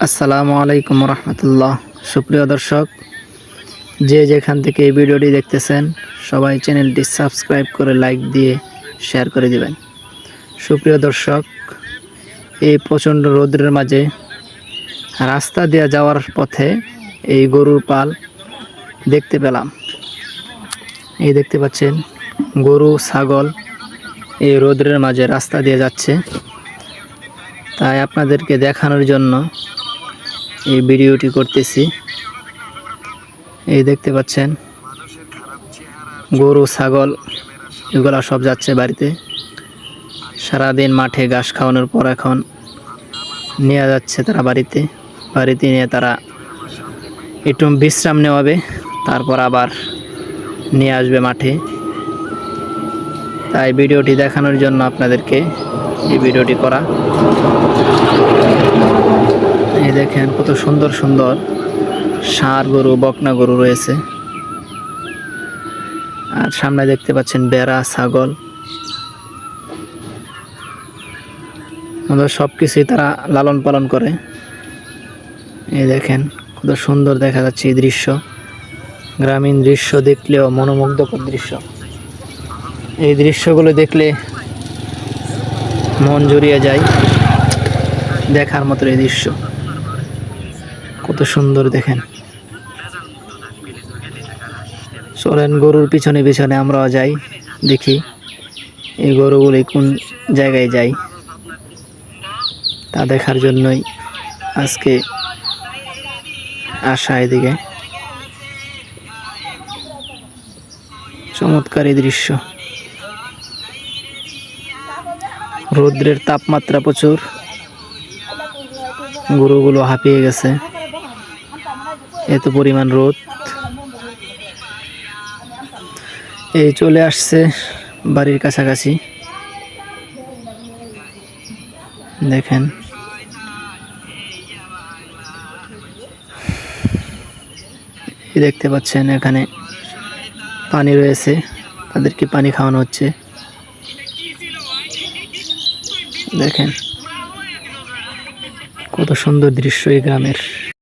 আসসালামু আলাইকুম রহমতুল্লাহ। সুপ্রিয় দর্শক, যে যেখান থেকে এই ভিডিওটি দেখতেছেন সবাই চ্যানেলটি সাবস্ক্রাইব করে লাইক দিয়ে শেয়ার করে দিবেন। সুপ্রিয় দর্শক, এই প্রচণ্ড রৌদ্রের মাঝে রাস্তা দিয়ে যাওয়ার পথে এই গরুর পাল দেখতে পেলাম। এই দেখতে পাচ্ছেন গরু ছাগল এই রৌদ্রের মাঝে রাস্তা দিয়ে যাচ্ছে, তাই আপনাদেরকে দেখানোর জন্য এই ভিডিওটি করতেছি। এই দেখতে পাচ্ছেন গরু ছাগল এগুলা সব যাচ্ছে বাড়িতে। সারাদিন মাঠে ঘাস খাওয়ানোর পর এখন নিয়ে যাচ্ছে তারা বাড়িতে নিয়ে তারা একটু বিশ্রাম নেওয়াবে, তারপর আবার নিয়ে আসবে মাঠে। তাই ভিডিওটি দেখানোর জন্য আপনাদেরকে এই ভিডিওটি করা। এই দেখেন কত সুন্দর সুন্দর ষাঁড় গরু বকনা গরু রয়েছে, আর সামনে দেখতে পাচ্ছেন বেড়া ছাগল। সব কিছুই তারা লালন পালন করে। এই দেখেন কত সুন্দর দেখা যাচ্ছে এই দৃশ্য, গ্রামীণ দৃশ্য দেখলেও মনোমুগ্ধকর দৃশ্য। এই দৃশ্যগুলো দেখলে মন জুড়িয়ে যায়, দেখার মতো এই দৃশ্য কত সুন্দর। দেখেন, চলেন গরুর পিছনে পিছনে আমরাও যাই, দেখি এই গরুগুলি কোন জায়গায় যায়, তা দেখার জন্যই আজকে আসা এদিকে। চমৎকার এই দৃশ্য, রৌদ্রের তাপমাত্রা প্রচুর, গরুগুলো হাঁপিয়ে গেছে, এত পরিমাণ রোদ। এই চলে আসছে বাড়ির কাছাকাছি। দেখেন এই দেখতে পাচ্ছেন এখানে পানি রয়েছে, তাদেরকে পানি খাওয়ানো হচ্ছে। দেখেন কত সুন্দর দৃশ্য এই গ্রামের।